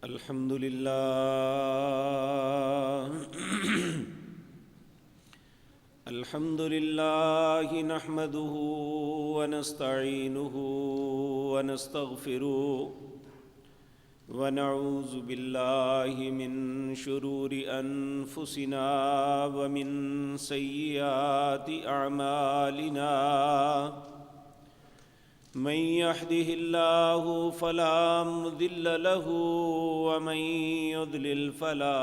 الحمد لله الحمد لله نحمده ونستعينه ونستغفره ونعوذ بالله من شرور أنفسنا ومن سيئات أعمالنا من يهده الله فلا مضل له ومن يضلل فلا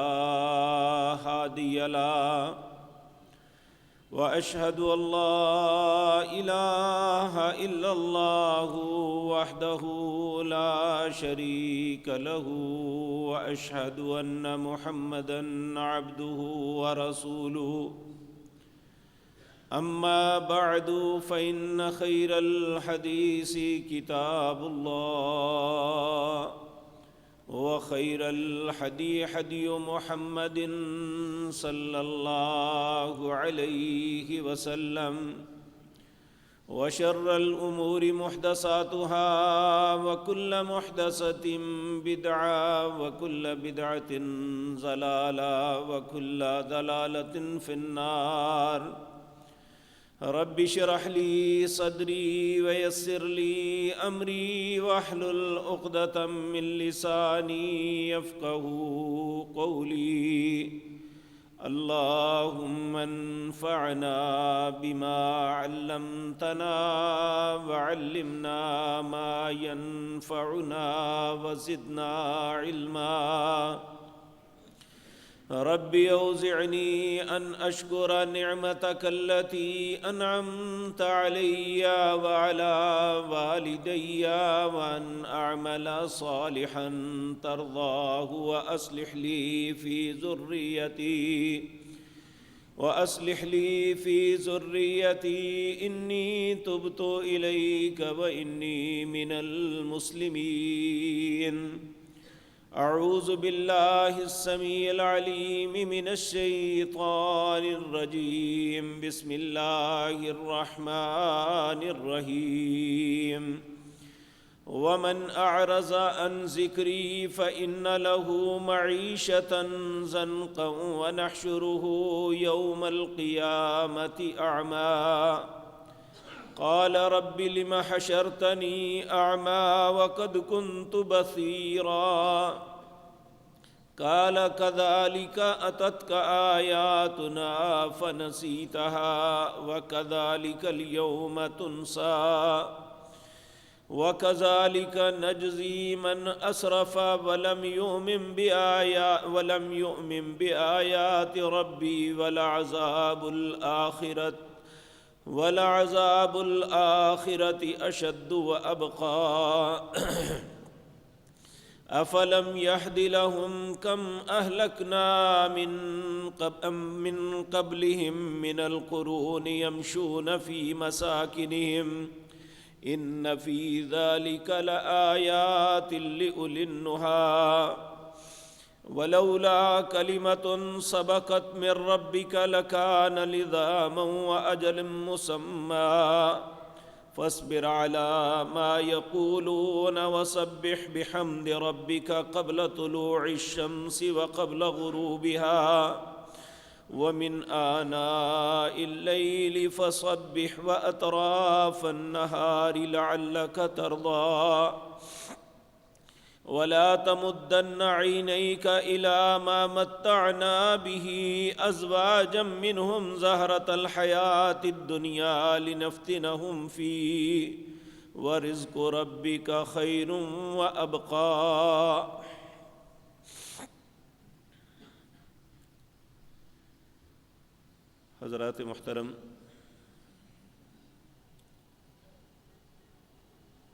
هادي له وأشهد أن لا إله إلا الله وحده لا شريك له وأشهد أن محمدًا عبده ورسوله أما بعد فإن خير الحديث كتاب الله وخير الهدي هدي محمد صلى الله عليه وسلم وشر الأمور محدثاتها وكل محدثة بدعة وكل بدعة ضلالة وكل ضلالة في النار رب اشرح لي صدري ويسر لي أمري واحلل عقدة من لساني يفقهوا قولي اللهم انفعنا بما علمتنا وعلمنا ما ينفعنا وزدنا علما رب أوزعني أن أشكر نعمتك التي أنعمت علي وعلى والدي وأن أعمل صالحا ترضاه وأصلح لي في ذريتي إني تبت إليك وإني من المسلمين أعوذ بالله السميع العليم من الشيطان الرجيم بسم الله الرحمن الرحيم ومن أعرض عن ذكري فإن له معيشة ضنكا ونحشره يوم القيامة أعمى قال رب لم حشرتني أعمى وقد كنت بصيرا قال كذلك أتتك آياتنا فنسيتها وكذلك اليوم تنسى وكذلك نجزي من أسرف ولم يؤمن بآيات ربي ولعذاب الآخرة أشد وأبقى أفلم يهد لهم كم أهلكنا من قبلهم من القرون يمشون في مساكنهم إن في ذلك لآيات لأولي النهى ولولا كلمة سبقت من ربك لكان لزاما وأجل مسمى فاصبر على ما يقولون وسبح بحمد ربك قبل طلوع الشمس وقبل غروبها ومن آناء الليل فسبح وأطراف النهار لعلك ترضى ولا تمدن عينيك إلى ما متعنا به أزواجا منهم زهرة الحياة الدنيا لنفتنهم فيه ورزق ربك خير وأبقى حضرات محترم،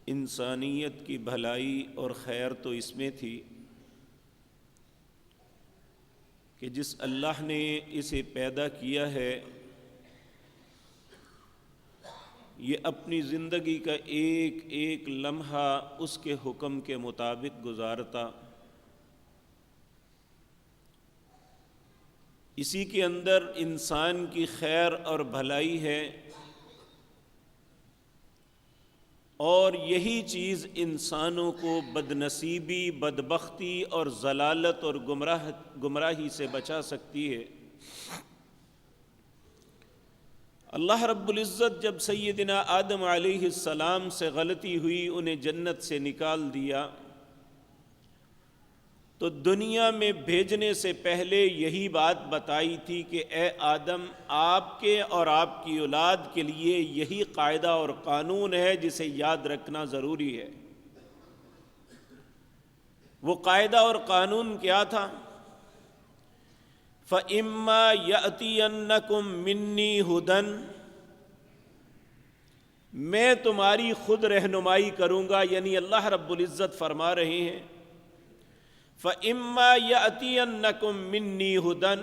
انسانیت کی بھلائی اور خیر تو اس میں تھی کہ جس اللہ نے اسے پیدا کیا ہے یہ اپنی زندگی کا ایک ایک لمحہ اس کے حکم کے مطابق گزارتا، اسی کے اندر انسان کی خیر اور بھلائی ہے اور یہی چیز انسانوں کو بدنصیبی، بدبختی اور ضلالت اور گمراہی سے بچا سکتی ہے۔ اللہ رب العزت جب سیدنا آدم علیہ السلام سے غلطی ہوئی، انہیں جنت سے نکال دیا، تو دنیا میں بھیجنے سے پہلے یہی بات بتائی تھی کہ اے آدم، آپ کے اور آپ کی اولاد کے لیے یہی قاعدہ اور قانون ہے جسے یاد رکھنا ضروری ہے۔ وہ قاعدہ اور قانون کیا تھا؟ فَإِمَّا يَأْتِيَنَّكُم مِّنِّي هُدًى، میں تمہاری خود رہنمائی کروں گا، یعنی اللہ رب العزت فرما رہے ہیں فَإِمَّا يَأْتِيَنَّكُم مِّنِّي هُدًى،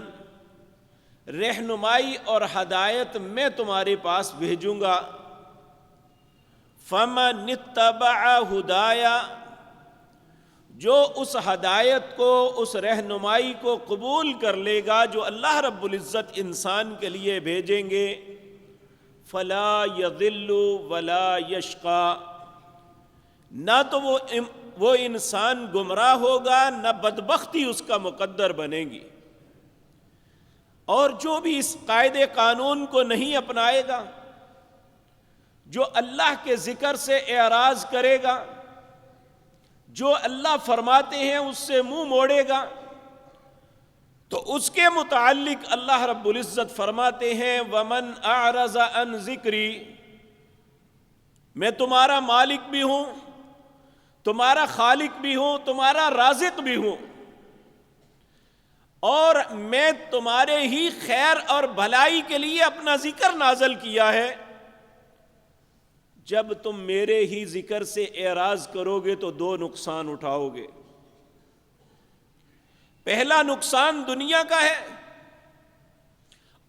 رہنمائی اور ہدایت میں تمہارے پاس بھیجوں گا۔ فَمَنِ اتَّبَعَ هُدَايَ، جو اس ہدایت کو، اس رہنمائی کو قبول کر لے گا جو اللہ رب العزت انسان کے لیے بھیجیں گے، فَلَا يَضِلُّ وَلَا يَشْقَى، نہ تو وہ انسان گمراہ ہوگا، نہ بدبختی اس کا مقدر بنے گی۔ اور جو بھی اس قاعدے قانون کو نہیں اپنائے گا، جو اللہ کے ذکر سے اعراض کرے گا، جو اللہ فرماتے ہیں اس سے منہ موڑے گا، تو اس کے متعلق اللہ رب العزت فرماتے ہیں وَمَنْ أَعْرَضَ عَنْ ذِكْرِي، میں تمہارا مالک بھی ہوں، تمہارا خالق بھی ہوں، تمہارا رازق بھی ہوں، اور میں تمہارے ہی خیر اور بھلائی کے لیے اپنا ذکر نازل کیا ہے۔ جب تم میرے ہی ذکر سے اعراض کرو گے تو دو نقصان اٹھاؤ گے۔ پہلا نقصان دنیا کا ہے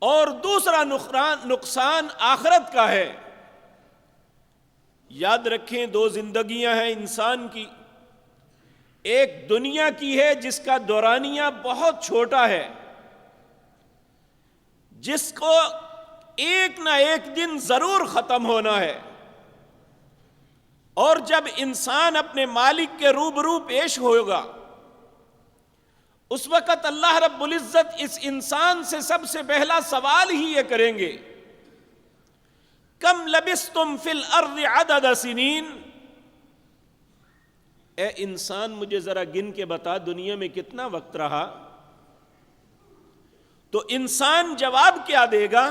اور دوسرا نقصان آخرت کا ہے۔ یاد رکھیں، دو زندگیاں ہیں انسان کی، ایک دنیا کی ہے جس کا دورانیہ بہت چھوٹا ہے، جس کو ایک نہ ایک دن ضرور ختم ہونا ہے، اور جب انسان اپنے مالک کے روبرو پیش ہوگا اس وقت اللہ رب العزت اس انسان سے سب سے پہلا سوال ہی یہ کریں گے کم لبستم فی الارض عدد سنین، اے انسان مجھے ذرا گن کے بتا دنیا میں کتنا وقت رہا؟ تو انسان جواب کیا دے گا؟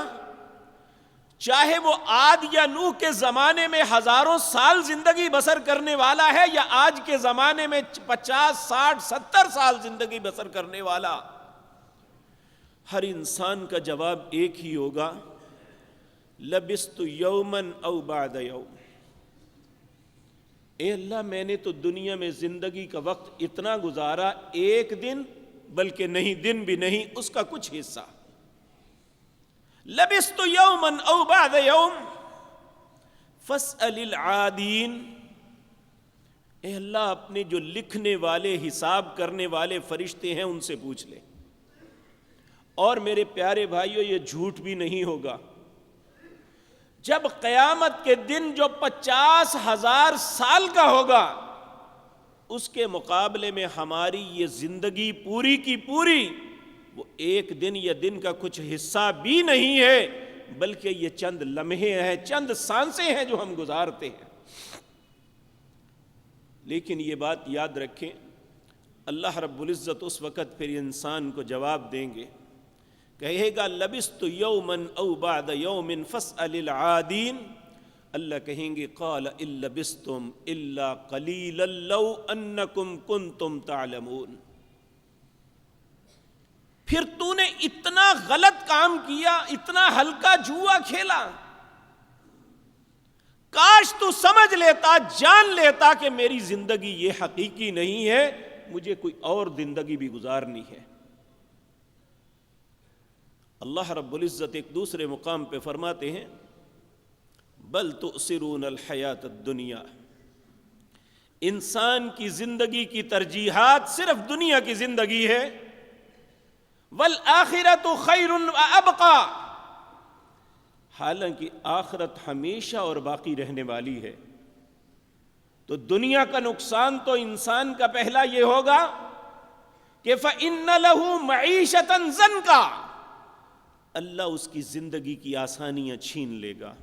چاہے وہ عاد یا نوح کے زمانے میں ہزاروں سال زندگی بسر کرنے والا ہے یا آج کے زمانے میں 50 60 70 سال زندگی بسر کرنے والا، ہر انسان کا جواب ایک ہی ہوگا، لبست یومن او بعد یوم، اے اللہ میں نے تو دنیا میں زندگی کا وقت اتنا گزارا، ایک دن بلکہ نہیں، دن بھی نہیں، اس کا کچھ حصہ۔ لبست یومن او بعد یوم فاسأل العادین، اے اللہ اپنے جو لکھنے والے، حساب کرنے والے فرشتے ہیں ان سے پوچھ لے۔ اور میرے پیارے بھائیو، یہ جھوٹ بھی نہیں ہوگا، جب قیامت کے دن جو 50,000 سال کا ہوگا اس کے مقابلے میں ہماری یہ زندگی پوری کی پوری وہ ایک دن یا دن کا کچھ حصہ بھی نہیں ہے، بلکہ یہ چند لمحے ہیں، چند سانسیں ہیں جو ہم گزارتے ہیں۔ لیکن یہ بات یاد رکھیں، اللہ رب العزت اس وقت پھر انسان کو جواب دیں گے، کہے گا لبست یومن او بعد یوم فاسأل العادین، اللہ کہیں گے قال ان لبستم الا قلیلا لو انکم کنتم تعلمون، پھر تو نے اتنا غلط کام کیا، اتنا ہلکا جوا کھیلا، کاش تو سمجھ لیتا، جان لیتا کہ میری زندگی یہ حقیقی نہیں ہے، مجھے کوئی اور زندگی بھی گزارنی ہے۔ اللہ رب العزت ایک دوسرے مقام پہ فرماتے ہیں بل تؤثرون الحیات الدنیا، انسان کی زندگی کی ترجیحات صرف دنیا کی زندگی ہے، والآخرۃ خیر وابقی، حالانکہ آخرت ہمیشہ اور باقی رہنے والی ہے۔ تو دنیا کا نقصان تو انسان کا پہلا یہ ہوگا کہ فَإِنَّ لَهُ مَعِيشَةً ضَنْكًا، اللہ اس کی زندگی کی آسانیاں چھین لے گا،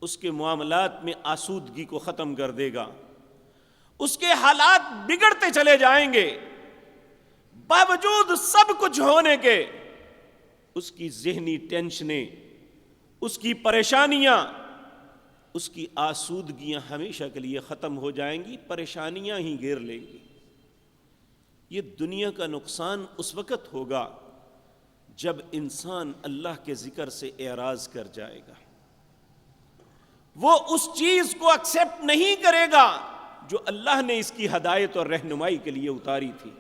اس کے معاملات میں آسودگی کو ختم کر دے گا، اس کے حالات بگڑتے چلے جائیں گے، باوجود سب کچھ ہونے کے اس کی ذہنی ٹینشنیں، اس کی پریشانیاں، اس کی آسودگیاں ہمیشہ کے لیے ختم ہو جائیں گی، پریشانیاں ہی گھیر لیں گی۔ یہ دنیا کا نقصان اس وقت ہوگا جب انسان اللہ کے ذکر سے اعراض کر جائے گا، وہ اس چیز کو ایکسیپٹ نہیں کرے گا جو اللہ نے اس کی ہدایت اور رہنمائی کے لیے اتاری تھی۔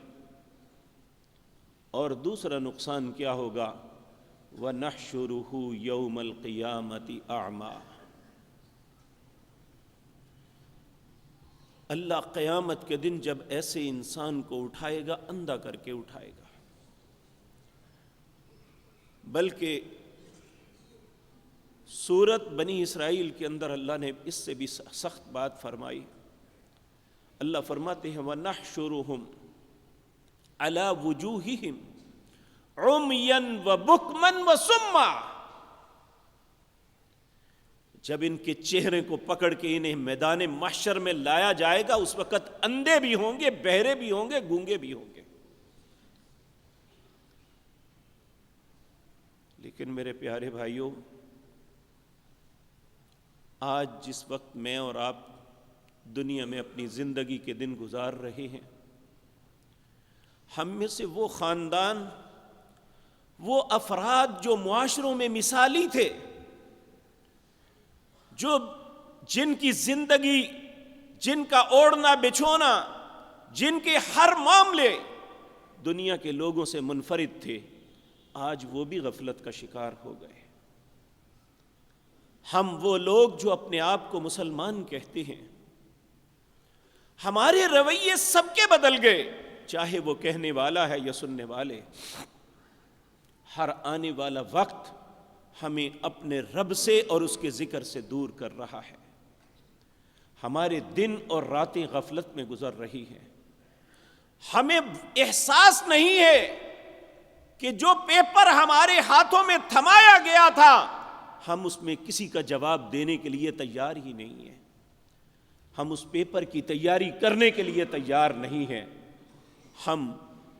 اور دوسرا نقصان کیا ہوگا؟ وَنَحْشُرُهُ يَوْمَ الْقِيَامَةِ أَعْمَى، اللہ قیامت کے دن جب ایسے انسان کو اٹھائے گا، اندھا کر کے اٹھائے گا۔ بلکہ سورت بنی اسرائیل کے اندر اللہ نے اس سے بھی سخت بات فرمائی۔ اللہ فرماتے ہیں وَنَحْشُرُهُمْ عَلَى وُجُوهِهِمْ عُمْيًا وَبُكْمًا وَصُمًّا، جب ان کے چہرے کو پکڑ کے انہیں میدان محشر میں لایا جائے گا، اس وقت اندھے بھی ہوں گے، بہرے بھی ہوں گے، گونگے بھی ہوں گے۔ لیکن میرے پیارے بھائیوں، آج جس وقت میں اور آپ دنیا میں اپنی زندگی کے دن گزار رہے ہیں، ہم میں سے وہ خاندان، وہ افراد جو معاشروں میں مثالی تھے، جن کی زندگی، جن کا اوڑھنا بچھونا، جن کے ہر معاملے دنیا کے لوگوں سے منفرد تھے، آج وہ بھی غفلت کا شکار ہو گئے۔ ہم وہ لوگ جو اپنے آپ کو مسلمان کہتے ہیں، ہمارے رویے سب کے بدل گئے، چاہے وہ کہنے والا ہے یا سننے والے۔ ہر آنے والا وقت ہمیں اپنے رب سے اور اس کے ذکر سے دور کر رہا ہے۔ ہمارے دن اور راتیں غفلت میں گزر رہی ہیں۔ ہمیں احساس نہیں ہے کہ جو پیپر ہمارے ہاتھوں میں تھمایا گیا تھا، ہم اس میں کسی کا جواب دینے کے لیے تیار ہی نہیں ہیں۔ ہم اس پیپر کی تیاری کرنے کے لیے تیار نہیں ہیں۔ ہم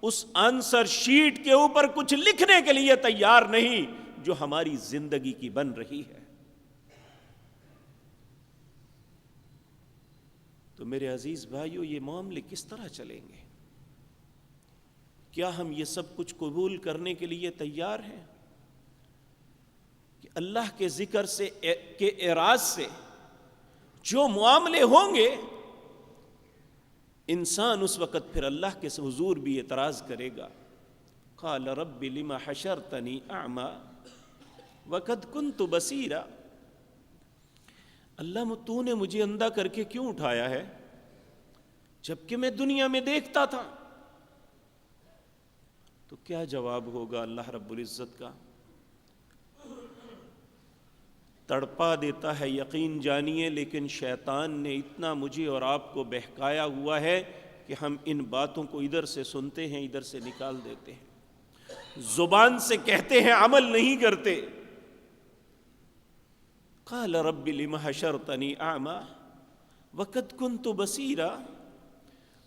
اس آنسر شیٹ کے اوپر کچھ لکھنے کے لیے تیار نہیں جو ہماری زندگی کی بن رہی ہے۔ تو میرے عزیز بھائیو، یہ معاملے کس طرح چلیں گے؟ کیا ہم یہ سب کچھ قبول کرنے کے لیے تیار ہیں کہ اللہ کے ذکر سے کے اعراض سے جو معاملے ہوں گے، انسان اس وقت پھر اللہ کے حضور بھی اعتراض کرے گا۔ قال رب لما حشرتنی اعمی وقد كنت بصیرا، اللہ تو نے مجھے اندھا کر کے کیوں اٹھایا ہے جبکہ میں دنیا میں دیکھتا تھا؟ تو کیا جواب ہوگا اللہ رب العزت کا؟ تڑپا دیتا ہے یقین جانیے، لیکن شیطان نے اتنا مجھے اور آپ کو بہکایا ہوا ہے کہ ہم ان باتوں کو ادھر سے سنتے ہیں، ادھر سے نکال دیتے ہیں، زبان سے کہتے ہیں، عمل نہیں کرتے۔ قال رب لم حشرتنی اعمی وقد كنت بصیرا،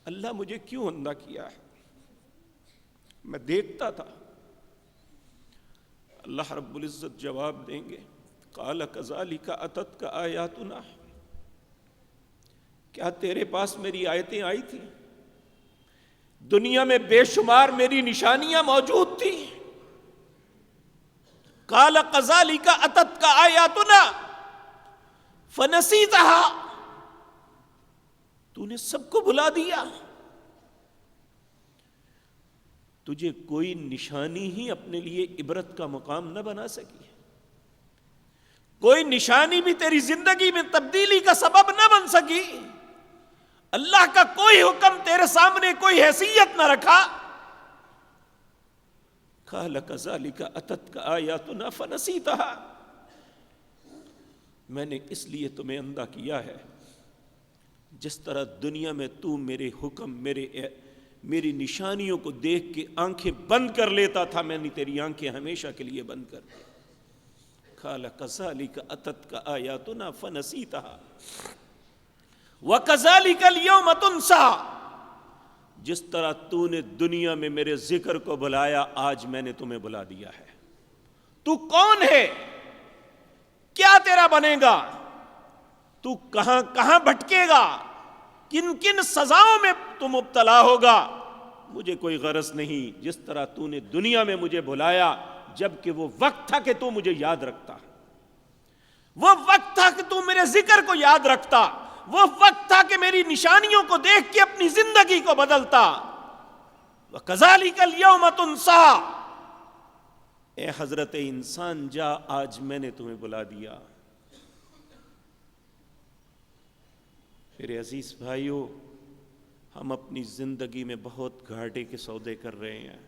اللہ مجھے کیوں اندھا کیا ہے؟ میں دیکھتا تھا۔ اللہ رب العزت جواب دیں گے، قال كذلك اتتك آیاتنا، کیا تیرے پاس میری آیتیں آئی تھیں؟ دنیا میں بے شمار میری نشانیاں موجود تھی۔ قال كذلك اتتك آیاتنا فنسیتها، تو نے سب کو بھلا دیا۔ تجھے کوئی نشانی ہی اپنے لیے عبرت کا مقام نہ بنا سکی، کوئی نشانی بھی تیری زندگی میں تبدیلی کا سبب نہ بن سکی، اللہ کا کوئی حکم تیرے سامنے کوئی حیثیت نہ رکھا۔ قال كذلك اتتك آیاتنا فنسیتها، میں نے اس لیے تمہیں اندھا کیا ہے جس طرح دنیا میں تو میرے حکم میری نشانیوں کو دیکھ کے آنکھیں بند کر لیتا تھا، میں نے تیری آنکھیں ہمیشہ کے لیے بند کر دی۔ قال کذالک اتتک آیاتنا فنسیتھا وکذالک اليوم تنسیٰ، جس طرح تو نے دنیا میں میرے ذکر کو بلایا، آج میں نے تمہیں بلا دیا ہے۔ تو کون ہے؟ کیا تیرا بنے گا؟ تو کہاں کہاں بھٹکے گا؟ کن کن سزاؤں میں تو مبتلا ہوگا؟ مجھے کوئی غرض نہیں۔ جس طرح تو نے دنیا میں مجھے بلایا، جبکہ وہ وقت تھا کہ تو مجھے یاد رکھتا، وہ وقت تھا کہ تو میرے ذکر کو یاد رکھتا، وہ وقت تھا کہ میری نشانیوں کو دیکھ کے اپنی زندگی کو بدلتا۔ وَكَذَلِكَ الْيَوْمَ تُنْسَىٰ، اے حضرت انسان جا، آج میں نے تمہیں بلا دیا۔ میرے عزیز بھائیو، ہم اپنی زندگی میں بہت گھاٹے کے سودے کر رہے ہیں۔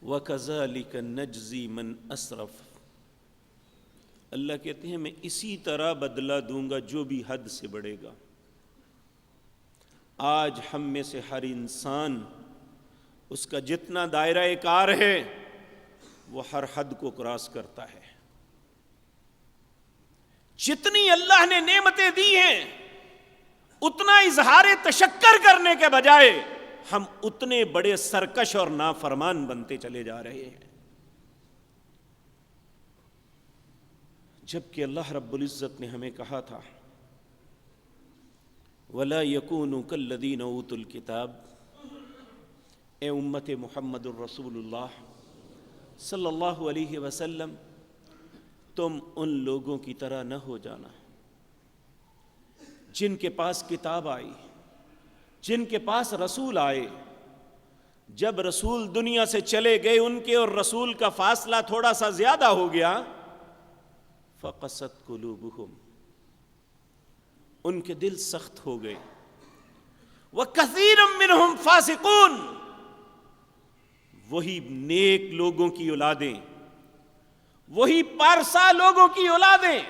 وَكَذَلِكَ نَجْزِي مَنْ أَسْرَفَ، اللہ کہتے ہیں میں اسی طرح بدلہ دوں گا جو بھی حد سے بڑھے گا۔ آج ہم میں سے ہر انسان، اس کا جتنا دائرہ کار ہے وہ ہر حد کو کراس کرتا ہے۔ جتنی اللہ نے نعمتیں دی ہیں، اتنا اظہار تشکر کرنے کے بجائے ہم اتنے بڑے سرکش اور نافرمان بنتے چلے جا رہے ہیں۔ جبکہ اللہ رب العزت نے ہمیں کہا تھا وَلَا يَكُونُوا كَالَّذِينَ أُوتُوا الْكِتَابَ، اے امت محمد الرسول اللہ صلی اللہ علیہ وسلم، تم ان لوگوں کی طرح نہ ہو جانا جن کے پاس کتاب آئی، جن کے پاس رسول آئے۔ جب رسول دنیا سے چلے گئے، ان کے اور رسول کا فاصلہ تھوڑا سا زیادہ ہو گیا، فَقَسَتْ قُلُوبُهُمْ، ان کے دل سخت ہو گئے۔ وَكَثِيرٌ مِّنْهُمْ فَاسِقُونَ، وہی نیک لوگوں کی اولادیں، وہی پارسا لوگوں کی اولادیں،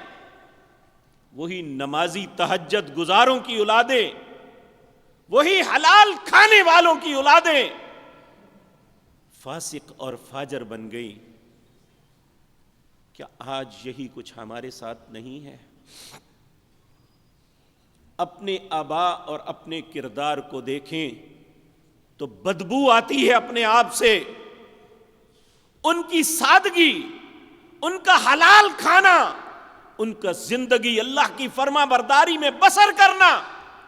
وہی نمازی تہجد گزاروں کی اولادیں، وہی حلال کھانے والوں کی اولادیں فاسق اور فاجر بن گئی۔ کیا آج یہی کچھ ہمارے ساتھ نہیں ہے؟ اپنے آباء اور اپنے کردار کو دیکھیں تو بدبو آتی ہے اپنے آپ سے۔ ان کی سادگی، ان کا حلال کھانا، ان کا زندگی اللہ کی فرما برداری میں بسر کرنا،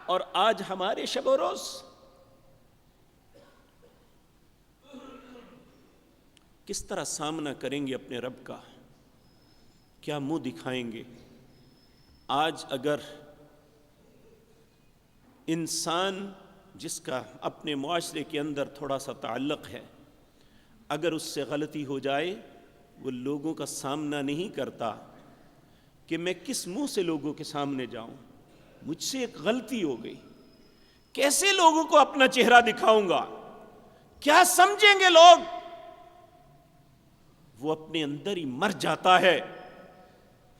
اور آج ہمارے شب و روز کس طرح سامنا کریں گے اپنے رب کا؟ کیا منہ دکھائیں گے؟ آج اگر انسان جس کا اپنے معاشرے کے اندر تھوڑا سا تعلق ہے، اگر اس سے غلطی ہو جائے، وہ لوگوں کا سامنا نہیں کرتا کہ میں کس منہ سے لوگوں کے سامنے جاؤں، مجھ سے ایک غلطی ہو گئی، کیسے لوگوں کو اپنا چہرہ دکھاؤں گا، کیا سمجھیں گے لوگ؟ وہ اپنے اندر ہی مر جاتا ہے۔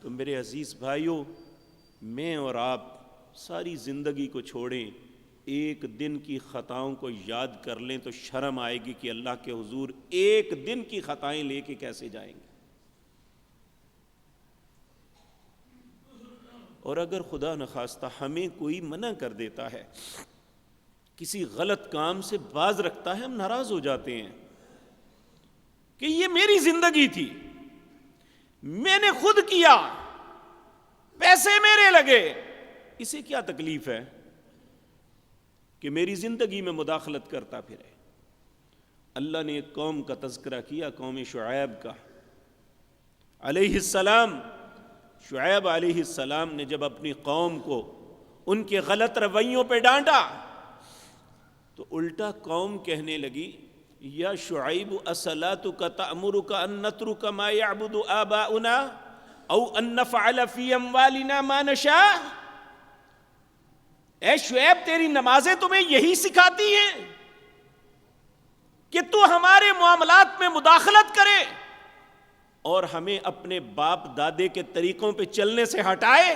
تو میرے عزیز بھائیوں، میں اور آپ ساری زندگی کو چھوڑیں، ایک دن کی خطاؤں کو یاد کر لیں تو شرم آئے گی کہ اللہ کے حضور ایک دن کی خطائیں لے کے کیسے جائیں گے۔ اور اگر خدا نخواستہ ہمیں کوئی منع کر دیتا ہے، کسی غلط کام سے باز رکھتا ہے، ہم ناراض ہو جاتے ہیں کہ یہ میری زندگی تھی، میں نے خود کیا، پیسے میرے لگے، اسے کیا تکلیف ہے کہ میری زندگی میں مداخلت کرتا پھرے۔ اللہ نے ایک قوم کا تذکرہ کیا، قوم شعیب کا علیہ السلام۔ شعیب علیہ السلام نے جب اپنی قوم کو ان کے غلط رویوں پہ ڈانٹا تو الٹا قوم کہنے لگی، یا شعیب اصلاتک تأمرک ان نترک ما یعبد آباؤنا او ان نفعل فی اموالنا ما نشاء۔ اے شعیب، تیری نمازیں تمہیں یہی سکھاتی ہیں کہ تو ہمارے معاملات میں مداخلت کرے اور ہمیں اپنے باپ دادے کے طریقوں پہ چلنے سے ہٹائے؟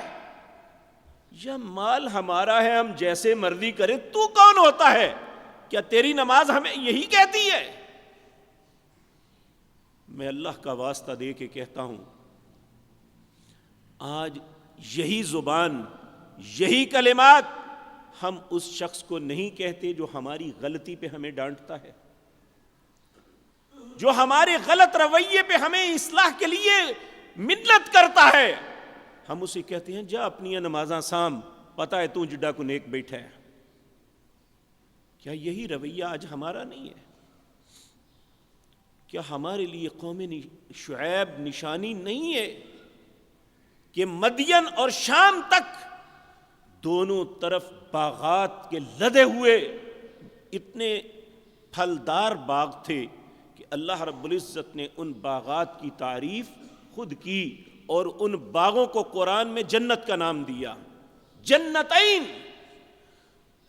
یا مال ہمارا ہے ہم جیسے مرضی کریں، تو کون ہوتا ہے؟ کیا تیری نماز ہمیں یہی کہتی ہے؟ میں اللہ کا واسطہ دے کے کہتا ہوں، آج یہی زبان، یہی کلمات ہم اس شخص کو نہیں کہتے جو ہماری غلطی پہ ہمیں ڈانٹتا ہے، جو ہمارے غلط رویے پہ ہمیں اصلاح کے لیے منت کرتا ہے، ہم اسے کہتے ہیں جا اپنی نمازاں سام، پتہ ہے تو جڈا کو نیک بیٹھا ہے۔ کیا یہی رویہ آج ہمارا نہیں ہے؟ کیا ہمارے لیے قوم شعیب نشانی نہیں ہے کہ مدین اور شام تک دونوں طرف باغات کے لدے ہوئے اتنے پھلدار باغ تھے کہ اللہ رب العزت نے ان باغات کی تعریف خود کی اور ان باغوں کو قرآن میں جنت کا نام دیا۔ جنتین،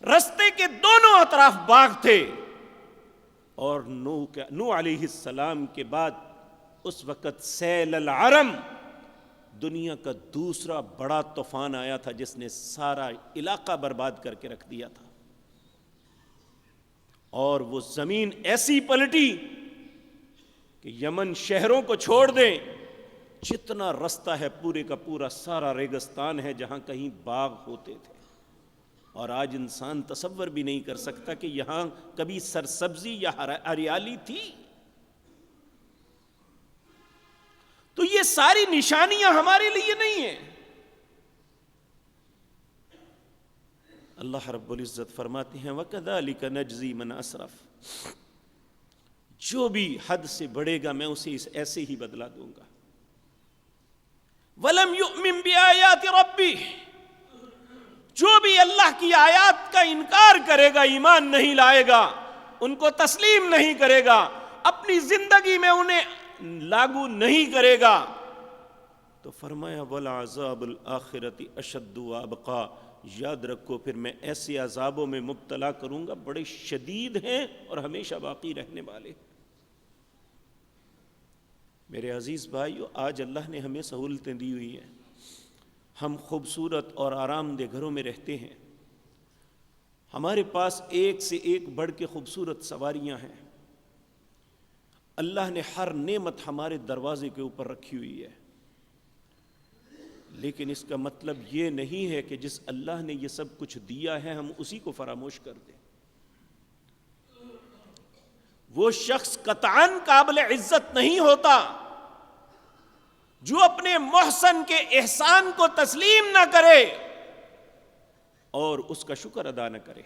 رستے کے دونوں اطراف باغ تھے، اور نوح علیہ السلام کے بعد اس وقت سیل العرم، دنیا کا دوسرا بڑا طوفان آیا تھا جس نے سارا علاقہ برباد کر کے رکھ دیا تھا، اور وہ زمین ایسی پلٹی کہ یمن شہروں کو چھوڑ دیں، جتنا رستہ ہے پورے کا پورا سارا ریگستان ہے جہاں کہیں باغ ہوتے تھے، اور آج انسان تصور بھی نہیں کر سکتا کہ یہاں کبھی سرسبزی یا ہریالی تھی۔ تو یہ ساری نشانیاں ہمارے لیے نہیں ہیں۔ اللہ رب العزت فرماتے ہیں وَكَذَلِكَ نَجْزِي مَنْ أَسْرَفَ، جو بھی حد سے بڑھے گا میں اسے ایسے ہی بدلہ دوں گا۔ وَلَمْ يُؤْمِن بِآيَاتِ رَبِّهِ، جو بھی اللہ کی آیات کا انکار کرے گا، ایمان نہیں لائے گا، ان کو تسلیم نہیں کرے گا، اپنی زندگی میں انہیں لاگو نہیں کرے گا، تو فرمایا وَالْعَذَابُ الْآخِرَةِ أَشَدُّ وَأَبْقَىٰ، یاد رکھو پھر میں ایسے عذابوں میں مبتلا کروں گا، بڑے شدید ہیں اور ہمیشہ باقی رہنے والے۔ میرے عزیز بھائیو، آج اللہ نے ہمیں سہولتیں دی ہوئی ہیں، ہم خوبصورت اور آرام دہ گھروں میں رہتے ہیں، ہمارے پاس ایک سے ایک بڑھ کے خوبصورت سواریاں ہیں، اللہ نے ہر نعمت ہمارے دروازے کے اوپر رکھی ہوئی ہے، لیکن اس کا مطلب یہ نہیں ہے کہ جس اللہ نے یہ سب کچھ دیا ہے ہم اسی کو فراموش کر دیں۔ وہ شخص قطعاً قابل عزت نہیں ہوتا جو اپنے محسن کے احسان کو تسلیم نہ کرے اور اس کا شکر ادا نہ کرے۔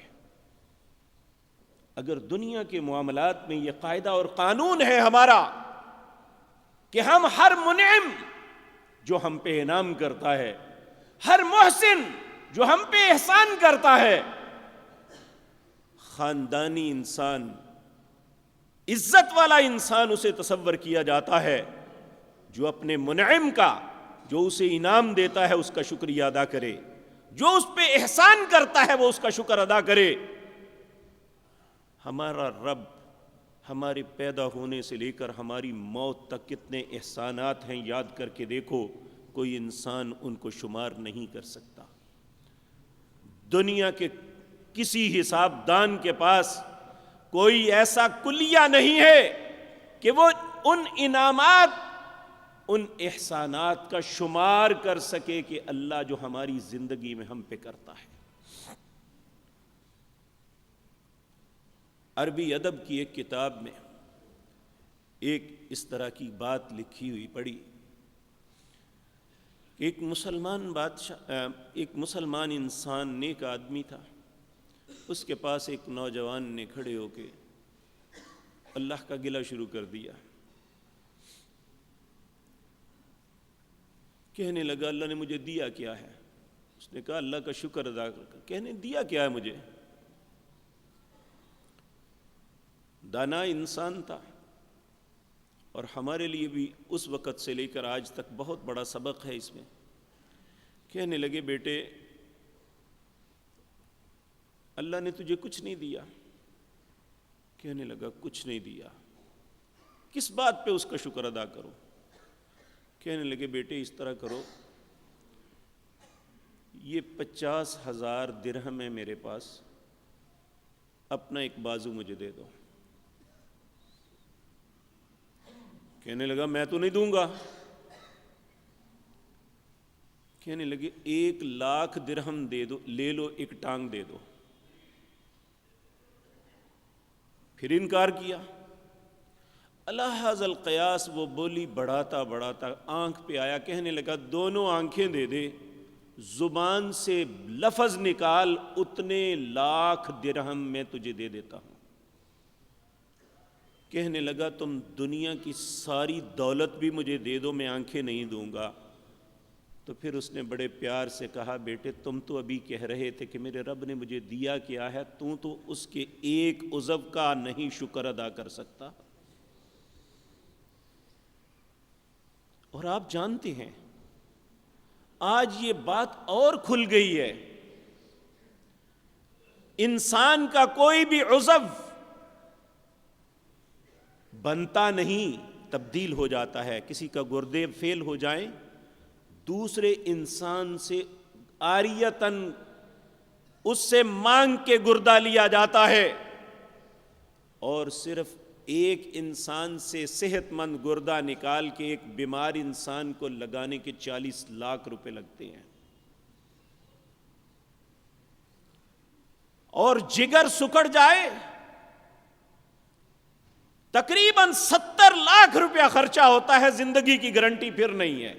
اگر دنیا کے معاملات میں یہ قاعدہ اور قانون ہے ہمارا کہ ہم ہر منعم جو ہم پہ انعام کرتا ہے، ہر محسن جو ہم پہ احسان کرتا ہے، خاندانی انسان، عزت والا انسان اسے تصور کیا جاتا ہے جو اپنے منعم کا، جو اسے انعام دیتا ہے اس کا شکریہ ادا کرے، جو اس پہ احسان کرتا ہے وہ اس کا شکر ادا کرے۔ ہمارا رب ہمارے پیدا ہونے سے لے کر ہماری موت تک کتنے احسانات ہیں، یاد کر کے دیکھو، کوئی انسان ان کو شمار نہیں کر سکتا۔ دنیا کے کسی حساب دان کے پاس کوئی ایسا کلیہ نہیں ہے کہ وہ ان انعامات، ان احسانات کا شمار کر سکے کہ اللہ جو ہماری زندگی میں ہم پہ کرتا ہے۔ عربی ادب کی ایک کتاب میں ایک اس طرح کی بات لکھی ہوئی پڑھی کہ ایک مسلمان انسان نیک آدمی تھا، اس کے پاس ایک نوجوان نے کھڑے ہو کے اللہ کا گلہ شروع کر دیا، کہنے لگا اللہ نے مجھے دیا کیا ہے؟ اس نے کہا اللہ کا شکر ادا کر۔ کہنے دیا کیا ہے مجھے؟ دانا انسان تھا، اور ہمارے لیے بھی اس وقت سے لے کر آج تک بہت بڑا سبق ہے اس میں۔ کہنے لگے بیٹے اللہ نے تجھے کچھ نہیں دیا۔ کہنے لگا کچھ نہیں دیا، کس بات پہ اس کا شکر ادا کرو؟ کہنے لگے بیٹے اس طرح کرو، یہ 50,000 درہم ہے میرے پاس، اپنا ایک بازو مجھے دے دو۔ کہنے لگا میں تو نہیں دوں گا۔ کہنے لگے 1,00,000 درہم دے دو، لے لو، ایک ٹانگ دے دو۔ پھر انکار کیا۔ الحاظ القیاس وہ بولی بڑھاتا بڑھاتا آنکھ پہ آیا، کہنے لگا دونوں آنکھیں دے دے، زبان سے لفظ نکال، اتنے 1,00,000 درہم میں تجھے دے دیتا ہوں۔ کہنے لگا تم دنیا کی ساری دولت بھی مجھے دے دو، میں آنکھیں نہیں دوں گا۔ تو پھر اس نے بڑے پیار سے کہا بیٹے تم تو ابھی کہہ رہے تھے کہ میرے رب نے مجھے دیا کیا ہے، تو اس کے ایک عضو کا نہیں شکر ادا کر سکتا۔ اور آپ جانتے ہیں آج یہ بات اور کھل گئی ہے، انسان کا کوئی بھی عضو بنتا نہیں، تبدیل ہو جاتا ہے۔ کسی کا گردے فیل ہو جائیں، دوسرے انسان سے عاریتاً اس سے مانگ کے گردہ لیا جاتا ہے، اور صرف ایک انسان سے صحت مند گردہ نکال کے ایک بیمار انسان کو لگانے کے 40 لاکھ روپے لگتے ہیں۔ اور جگر سکڑ جائے تقریباً 70 لاکھ روپیہ خرچہ ہوتا ہے، زندگی کی گارنٹی پھر نہیں ہے۔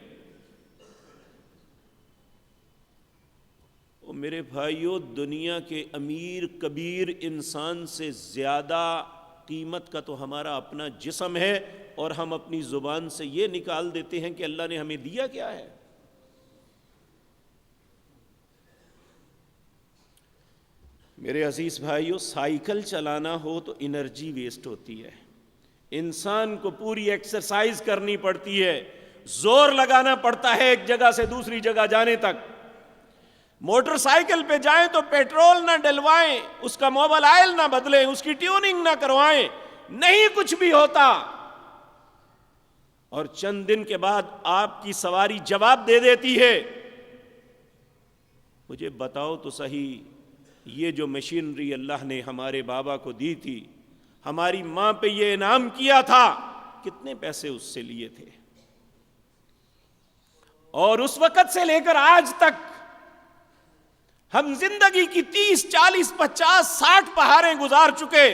میرے بھائیو، دنیا کے امیر کبیر انسان سے زیادہ قیمت کا تو ہمارا اپنا جسم ہے، اور ہم اپنی زبان سے یہ نکال دیتے ہیں کہ اللہ نے ہمیں دیا کیا ہے۔ میرے عزیز بھائیو، سائیکل چلانا ہو تو انرجی ویسٹ ہوتی ہے، انسان کو پوری ایکسرسائز کرنی پڑتی ہے، زور لگانا پڑتا ہے ایک جگہ سے دوسری جگہ جانے تک۔ موٹر سائیکل پہ جائیں تو پیٹرول نہ ڈلوائیں، اس کا موبل آئل نہ بدلیں، اس کی ٹیوننگ نہ کروائیں، نہیں کچھ بھی ہوتا، اور چند دن کے بعد آپ کی سواری جواب دے دیتی ہے۔ مجھے بتاؤ تو صحیح، یہ جو مشینری اللہ نے ہمارے بابا کو دی تھی، ہماری ماں پہ یہ انعام کیا تھا، کتنے پیسے اس سے لیے تھے؟ اور اس وقت سے لے کر آج تک ہم زندگی کی 30، 40، 50، 60 پہاڑیں گزار چکے،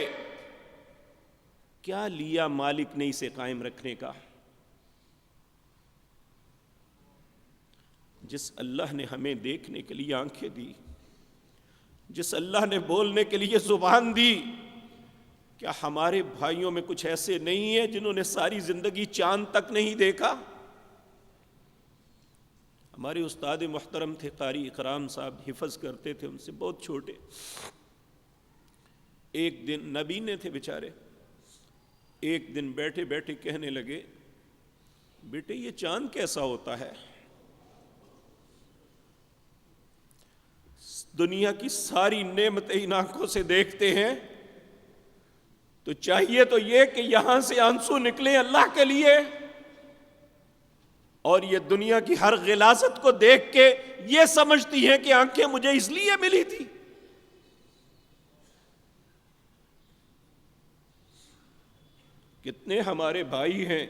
کیا لیا مالک نے اسے قائم رکھنے کا؟ جس اللہ نے ہمیں دیکھنے کے لیے آنکھیں دی، جس اللہ نے بولنے کے لیے زبان دی، کیا ہمارے بھائیوں میں کچھ ایسے نہیں ہیں جنہوں نے ساری زندگی چاند تک نہیں دیکھا؟ ہمارے استاد محترم تھے قاری اکرام صاحب، حفظ کرتے تھے ان سے بہت چھوٹے، ایک دن نبینے تھے بیچارے، ایک دن بیٹھے بیٹھے کہنے لگے بیٹے یہ چاند کیسا ہوتا ہے؟ دنیا کی ساری نعمتیں ان آنکھوں سے دیکھتے ہیں، تو چاہیے تو یہ کہ یہاں سے آنسو نکلیں اللہ کے لیے، اور یہ دنیا کی ہر غلاظت کو دیکھ کے یہ سمجھتی ہیں کہ آنکھیں مجھے اس لیے ملی تھی۔ کتنے ہمارے بھائی ہیں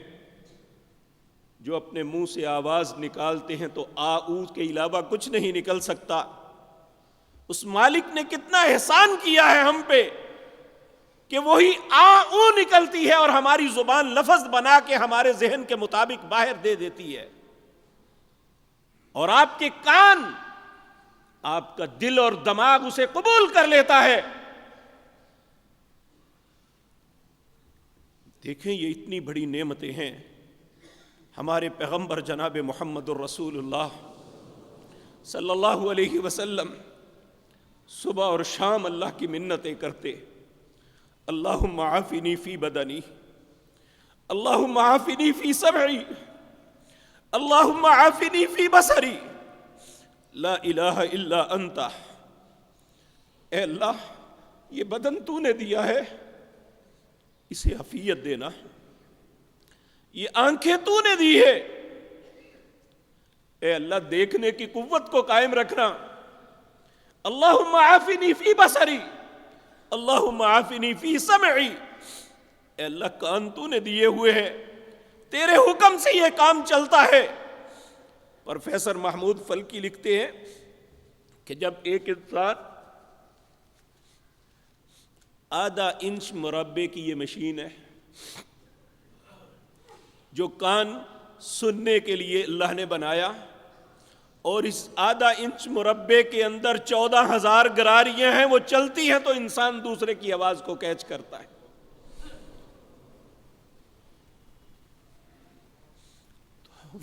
جو اپنے منہ سے آواز نکالتے ہیں تو آ او کے علاوہ کچھ نہیں نکل سکتا۔ اس مالک نے کتنا احسان کیا ہے ہم پہ کہ وہی آ او نکلتی ہے اور ہماری زبان لفظ بنا کے ہمارے ذہن کے مطابق باہر دے دیتی ہے، اور آپ کے کان، آپ کا دل اور دماغ اسے قبول کر لیتا ہے۔ دیکھیں یہ اتنی بڑی نعمتیں ہیں، ہمارے پیغمبر جناب محمد الرسول اللہ صلی اللہ علیہ وسلم صبح اور شام اللہ کی منتیں کرتے، اللہم عافنی فی بدنی، اللہم عافنی فی سمعی، اللہم عافنی فی بصری، لا الہ الا انت۔ اے اللہ یہ بدن تو نے دیا ہے، اسے عافیت دینا، یہ آنکھیں تو نے دی ہے، اے اللہ دیکھنے کی قوت کو قائم رکھنا، اللہم عافنی فی بصری، اللہم عافنی فی سمعی، اے اللہ کان تو نے دیے ہوئے ہیں، تیرے حکم سے یہ کام چلتا ہے۔ پروفیسر محمود فلکی لکھتے ہیں کہ جب ایک انسان آدھا انچ مربع کی یہ مشین ہے جو کان سننے کے لیے اللہ نے بنایا، اور اس آدھا انچ مربع کے اندر 14,000 گراریاں ہیں، وہ چلتی ہیں تو انسان دوسرے کی آواز کو کیچ کرتا ہے۔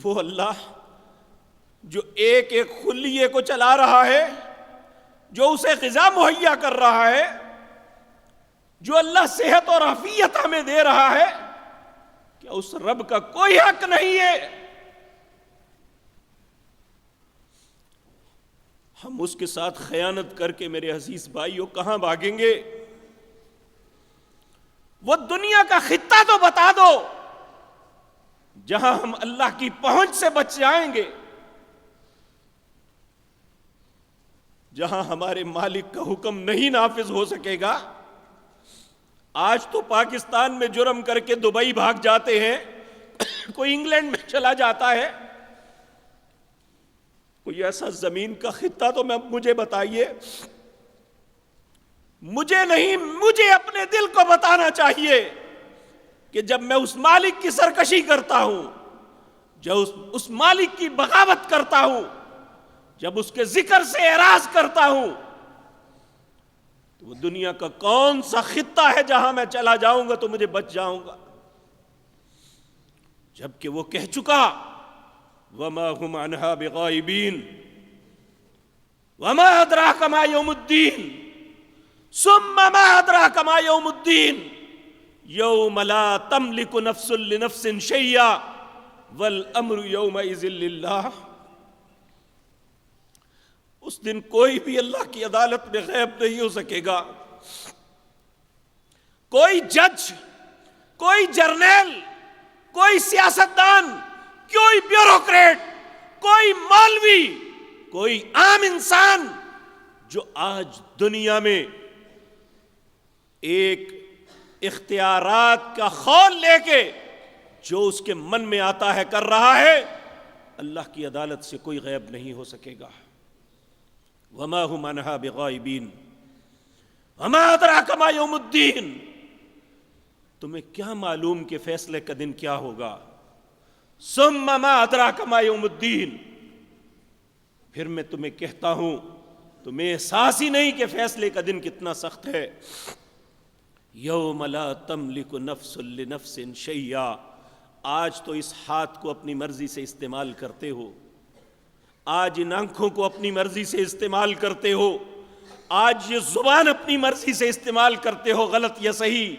وہ اللہ جو ایک ایک خلیے کو چلا رہا ہے، جو اسے غذا مہیا کر رہا ہے، جو اللہ صحت اور عافیت ہمیں دے رہا ہے، کیا اس رب کا کوئی حق نہیں ہے ہم اس کے ساتھ خیانت کر کے میرے عزیز بھائیوں کہاں بھاگیں گے؟ وہ دنیا کا خطہ تو بتا دو جہاں ہم اللہ کی پہنچ سے بچ جائیں گے، جہاں ہمارے مالک کا حکم نہیں نافذ ہو سکے گا۔ آج تو پاکستان میں جرم کر کے دبئی بھاگ جاتے ہیں، کوئی انگلینڈ میں چلا جاتا ہے، کوئی ایسا زمین کا خطہ تو مجھے بتائیے، مجھے نہیں، مجھے اپنے دل کو بتانا چاہیے کہ جب میں اس مالک کی سرکشی کرتا ہوں، جب اس مالک کی بغاوت کرتا ہوں، جب اس کے ذکر سے اعراض کرتا ہوں، تو وہ دنیا کا کون سا خطہ ہے جہاں میں چلا جاؤں گا تو مجھے بچ جاؤں گا؟ جبکہ وہ کہہ چکا وَمَا هُمْ عَنْهَا بِغَائِبِينَ وَمَا أَدْرَاكَ مَا يَوْمُ الدِّينِ ثُمَّ مَا أَدْرَاكَ مَا يَوْمُ الدِّينِ يَوْمَ لَا تَمْلِكُ نَفْسٌ لِنَفْسٍ شَيْئًا وَالْأَمْرُ يَوْمَئِذٍ لِلَّهِ۔ اس دن کوئی بھی اللہ کی عدالت میں غائب نہیں ہو سکے گا، کوئی جج، کوئی جرنیل، کوئی سیاستدان، کوئی بیوروکریٹ، کوئی مولوی، کوئی عام انسان جو آج دنیا میں ایک اختیارات کا خول لے کے جو اس کے من میں آتا ہے کر رہا ہے، اللہ کی عدالت سے کوئی غائب نہیں ہو سکے گا۔ وَمَا هُمْ عَنْهَا بِغَائِبِينَ وَمَا أَدْرَاكَ مَا يَوْمُ الدِّينِ۔ تمہیں کیا معلوم کہ فیصلے کا دن کیا ہوگا؟ ثُمَّ مَا أَدْرَاكَ مَا يَوْمُ الدِّينِ، پھر میں تمہیں کہتا ہوں، تمہیں احساس ہی نہیں کہ فیصلے کا دن کتنا سخت ہے۔ يَوْمَ لَا تَمْلِكُ نَفْسٌ لِنَفْسٍ شَيْئًا۔ آج تو اس ہاتھ کو اپنی مرضی سے استعمال کرتے ہو، آج ان آنکھوں کو اپنی مرضی سے استعمال کرتے ہو، آج یہ زبان اپنی مرضی سے استعمال کرتے ہو، غلط یا صحیح،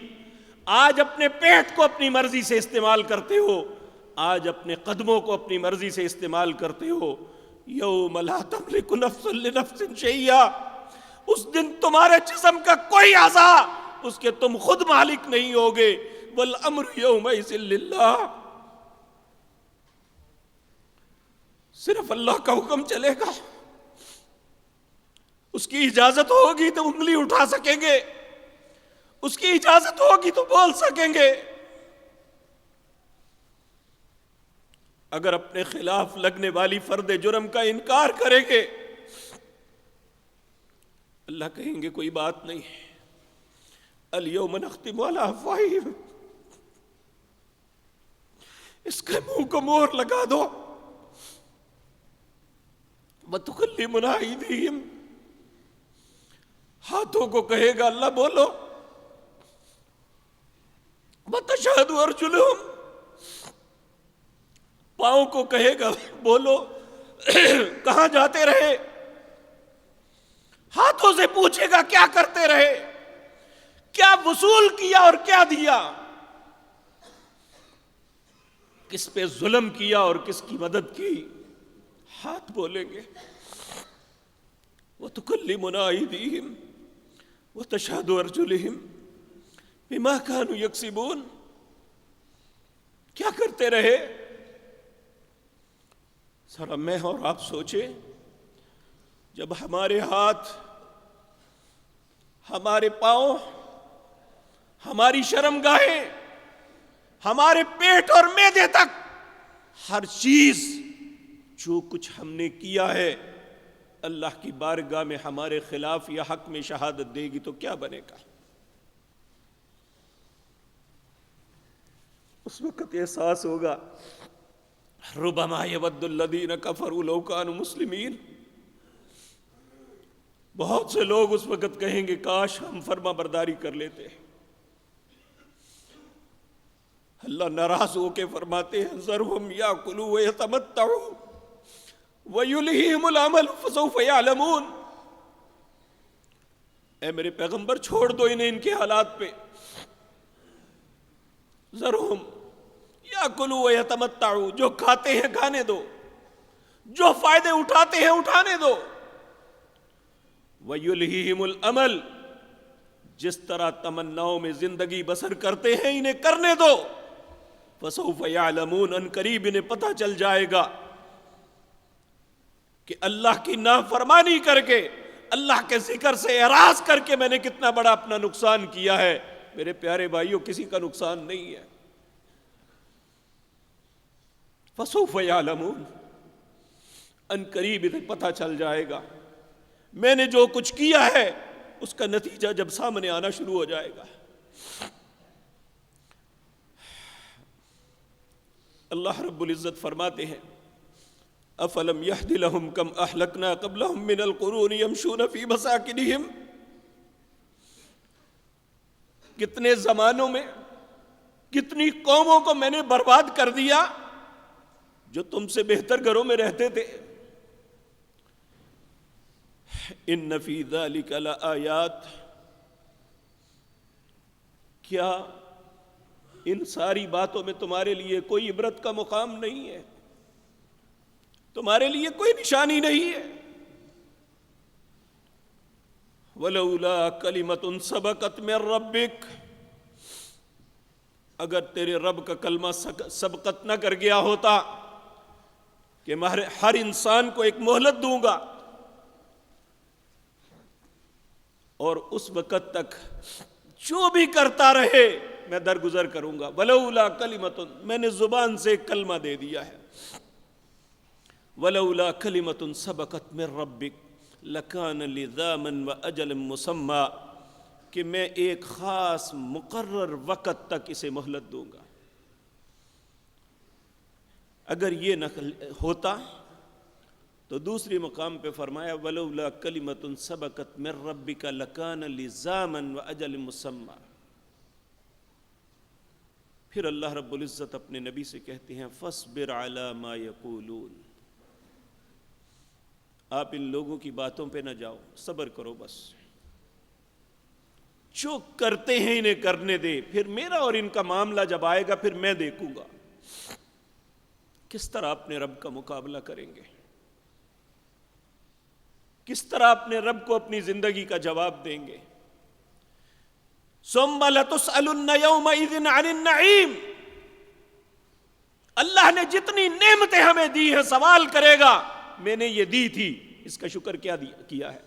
آج اپنے پیٹ کو اپنی مرضی سے استعمال کرتے ہو، آج اپنے قدموں کو اپنی مرضی سے استعمال کرتے ہو۔ یوم لا تملک نفس لنفس شیئا، اس دن تمہارے جسم کا کوئی اعضا اس کے تم خود مالک نہیں ہوگے۔ والامر یومئذ للہ، صرف اللہ کا حکم چلے گا، اس کی اجازت ہوگی تو انگلی اٹھا سکیں گے، اس کی اجازت ہوگی تو بول سکیں گے۔ اگر اپنے خلاف لگنے والی فرد جرم کا انکار کریں گے، اللہ کہیں گے کوئی بات نہیں، الیوم نختم علی افواہہم، اس کے منہ کو مہر لگا دو، وتکلمنا ایدیہم، ہاتھوں کو کہے گا اللہ بولو، وتشہد ارجلہم، پاؤں کو کہے گا بولو کہاں جاتے رہے، ہاتھوں سے پوچھے گا کیا کرتے رہے، کیا وصول کیا اور کیا دیا، کس پہ ظلم کیا اور کس کی مدد کی، ہاتھ بولیں گے۔ وَتُكَلِّمُنَا أَيْدِيهِمْ وَتَشْهَدُ أَرْجُلُهُمْ بِمَا كَانُوا يَكْسِبُونَ، کیا کرتے رہے؟ ذرا میں اور آپ سوچیں، جب ہمارے ہاتھ ہمارے پاؤں، ہماری شرمگاہیں، ہمارے پیٹ اور معدے تک ہر چیز جو کچھ ہم نے کیا ہے اللہ کی بارگاہ میں ہمارے خلاف یا حق میں شہادت دے گی تو کیا بنے گا؟ اس وقت احساس ہوگا ربما یود الذین کفروا لو کانوا مسلمین، بہت سے لوگ اس وقت کہیں گے کاش ہم فرما برداری کر لیتے۔ اللہ ناراض ہو کے فرماتے ہیں ذرہم یاکلوا ویتمتعوا ویلہہم العمل فسوف یعلمون، اے میرے پیغمبر چھوڑ دو انہیں ان کے حالات پہ، ذرہم یاکلوا ویتمتعوا، جو کھاتے ہیں کھانے دو، جو فائدے اٹھاتے ہیں اٹھانے دو، ویلہہم العمل، جس طرح تمناؤں میں زندگی بسر کرتے ہیں انہیں کرنے دو، فسوف یعلمون، ان قریب انہیں پتہ چل جائے گا کہ اللہ کی نافرمانی کر کے، اللہ کے ذکر سے اعراض کر کے میں نے کتنا بڑا اپنا نقصان کیا ہے۔ میرے پیارے بھائیوں، کسی کا نقصان نہیں ہے۔ فسوف یعلمون، ان قریب انہیں پتہ چل جائے گا، میں نے جو کچھ کیا ہے اس کا نتیجہ جب سامنے آنا شروع ہو جائے گا۔ اللہ رب العزت فرماتے ہیں افلم یہد لہم کم اہلکنا قبلہم من القرون یمشون فی مساکنہم، کتنے زمانوں میں کتنی قوموں کو میں نے برباد کر دیا جو تم سے بہتر گھروں میں رہتے تھے۔ ان فی ذلک لآیات، کیا ان ساری باتوں میں تمہارے لیے کوئی عبرت کا مقام نہیں ہے؟ تمہارے لیے کوئی نشانی نہیں ہے؟ ولولا کلمۃ سبقت من ربک، اگر تیرے رب کا کلمہ سبقت نہ کر گیا ہوتا کہ میں ہر انسان کو ایک مہلت دوں گا اور اس وقت تک جو بھی کرتا رہے میں درگزر کروں گا۔ ولولا کلمۃ، میں نے زبان سے ایک کلمہ دے دیا ہے، ولولا کلمۃ سبقت من ربک لکان لزاما واجل مسمى، کہ میں ایک خاص مقرر وقت تک اسے مہلت دوں گا۔ اگر یہ نہ ہوتا تو دوسری مقام پہ فرمایا ولولا کلمۃ سبقت من ربک لکان لزاما واجل مسمى۔ پھر اللہ رب العزت اپنے نبی سے کہتے ہیں فاصبر علی ما یقولون، آپ ان لوگوں کی باتوں پہ نہ جاؤ، صبر کرو، بس جو کرتے ہیں انہیں کرنے دے، پھر میرا اور ان کا معاملہ جب آئے گا پھر میں دیکھوں گا کس طرح اپنے رب کا مقابلہ کریں گے، کس طرح اپنے رب کو اپنی زندگی کا جواب دیں گے۔ ثم لتسألن یومئذ عن النعیم، اللہ نے جتنی نعمتیں ہمیں دی ہیں سوال کرے گا میں نے یہ دی تھی، اس کا شکر کیا کیا ہے؟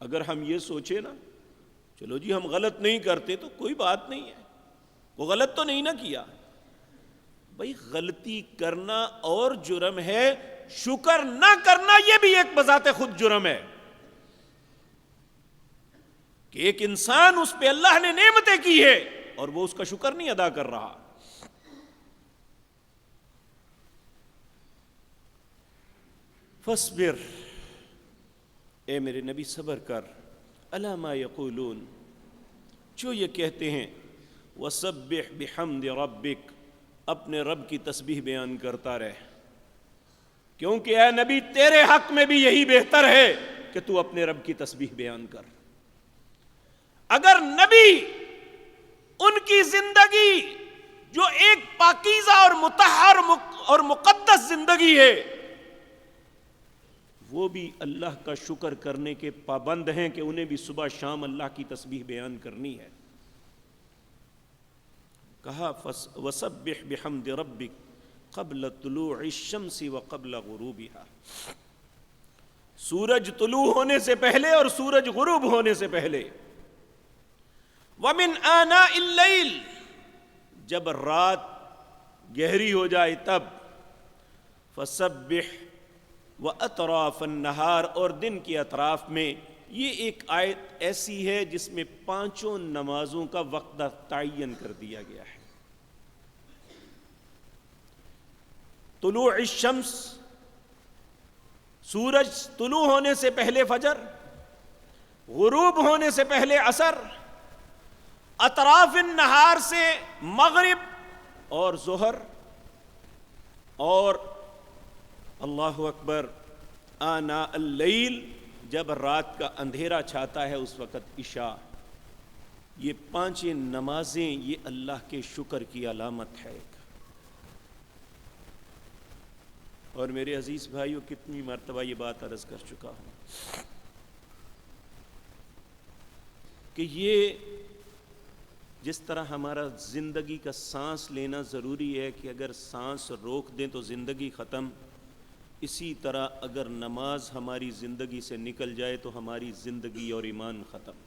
اگر ہم یہ سوچے نا چلو جی ہم غلط نہیں کرتے تو کوئی بات نہیں ہے، وہ غلط تو نہیں نہ کیا، بھائی غلطی کرنا اور جرم ہے، شکر نہ کرنا یہ بھی ایک بذات خود جرم ہے کہ ایک انسان اس پہ اللہ نے نعمتیں کی ہے اور وہ اس کا شکر نہیں ادا کر رہا۔ فاصبر، اے میرے نبی صبر کر، الا ما یقولون، جو یہ کہتے ہیں، وسبح بحمد ربک، اپنے رب کی تسبیح بیان کرتا رہ، کیونکہ اے نبی تیرے حق میں بھی یہی بہتر ہے کہ تو اپنے رب کی تسبیح بیان کر۔ اگر نبی ان کی زندگی جو ایک پاکیزہ اور مطہر اور مقدس زندگی ہے وہ بھی اللہ کا شکر کرنے کے پابند ہیں کہ انہیں بھی صبح شام اللہ کی تسبیح بیان کرنی ہے۔ کہا وسبح بحمد ربک قبل طلوع الشمس وقبل غروبها سورج طلوع ہونے سے پہلے اور سورج غروب ہونے سے پہلے. وَمِنْ آنَاءِ اللَّيْلِ، جب رات گہری ہو جائے تب. فَسَبِّحْ وَأَطْرَافَ النَّهَارِ، اور دن کے اطراف میں. یہ ایک آیت ایسی ہے جس میں 5 نمازوں کا وقت تعین کر دیا گیا ہے. طلوع الشمس، سورج طلوع ہونے سے پہلے فجر، غروب ہونے سے پہلے عصر، اطراف النہار سے مغرب اور ظہر، اور اللہ اکبر آناء اللیل، جب رات کا اندھیرا چھاتا ہے اس وقت عشاء. یہ 5 نمازیں یہ اللہ کے شکر کی علامت ہے. اور میرے عزیز بھائیوں، کتنی مرتبہ یہ بات عرض کر چکا ہوں کہ یہ جس طرح ہمارا زندگی کا سانس لینا ضروری ہے کہ اگر سانس روک دیں تو زندگی ختم، اسی طرح اگر نماز ہماری زندگی سے نکل جائے تو ہماری زندگی اور ایمان ختم.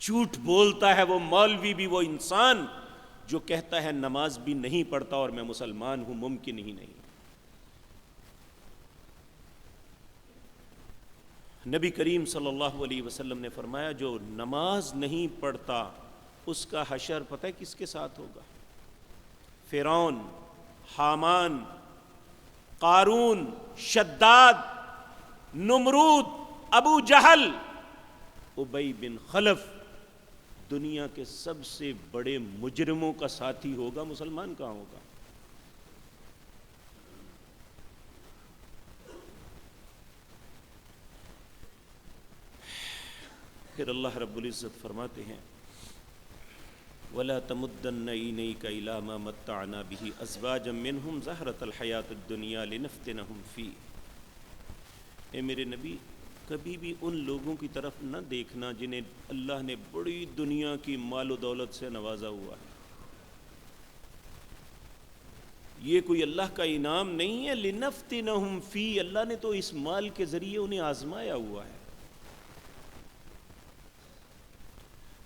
جھوٹ بولتا ہے وہ مولوی بھی، وہ انسان جو کہتا ہے نماز بھی نہیں پڑھتا اور میں مسلمان ہوں، ممکن ہی نہیں. نبی کریم صلی اللہ علیہ وسلم نے فرمایا جو نماز نہیں پڑھتا اس کا حشر پتہ ہے کس کے ساتھ ہوگا؟ فرعون، حامان، قارون، شداد، نمرود، ابو جہل، ابی بن خلف، دنیا کے سب سے بڑے مجرموں کا ساتھی ہوگا. مسلمان کہاں ہوگا؟ پھر اللہ رب العزت فرماتے ہیں وَلَا تَمُدَّنَّ عَيْنَيْكَ إِلَىٰ مَا مَتَّعْنَا بِهِ أَزْوَاجًا مِّنْهُمْ زَهْرَةَ الْحَيَاةِ الدُّنْيَا لِنَفْتِنَهُمْ فِيهِ. اے میرے نبی، کبھی بھی ان لوگوں کی طرف نہ دیکھنا جنہیں اللہ نے بڑی دنیا کی مال و دولت سے نوازا ہوا ہے. یہ کوئی اللہ کا انعام نہیں ہے. لِنَفْتِنَهُمْ فِيهِ، اللہ نے تو اس مال کے ذریعے انہیں آزمایا ہوا ہے.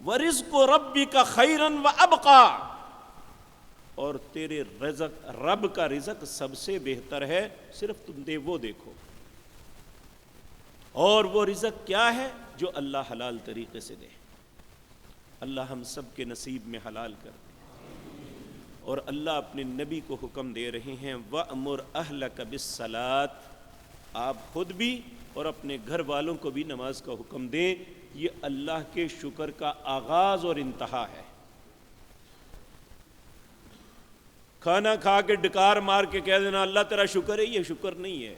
وَرِزْقُ رَبِّكَ خَيْرًا وَأَبْقَىٰ، اور تیرے رزق، رب کا رزق سب سے بہتر ہے، صرف تم وہ دیکھو. اور وہ رزق کیا ہے؟ جو اللہ حلال طریقے سے دے. اللہ ہم سب کے نصیب میں حلال کر دے. اور اللہ اپنے نبی کو حکم دے رہے ہیں وَأْمُرْ أَهْلَكَ بِالصَّلَاةِ، آپ خود بھی اور اپنے گھر والوں کو بھی نماز کا حکم دیں. یہ اللہ کے شکر کا آغاز اور انتہا ہے. کھانا کھا کے ڈکار مار کے کہہ دینا اللہ تیرا شکر ہے، یہ شکر نہیں ہے.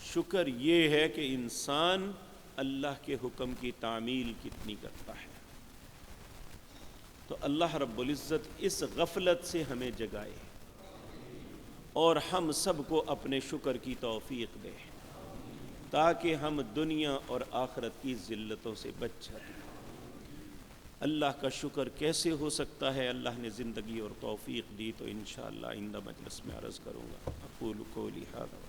شکر یہ ہے کہ انسان اللہ کے حکم کی تعمیل کتنی کرتا ہے. تو اللہ رب العزت اس غفلت سے ہمیں جگائے اور ہم سب کو اپنے شکر کی توفیق دے تاکہ ہم دنیا اور آخرت کی ذلتوں سے بچ جائیں. اللہ کا شکر کیسے ہو سکتا ہے؟ اللہ نے زندگی اور توفیق دی تو انشاءاللہ آئندہ مجلس میں عرض کروں گا. اقول قولی ھذا.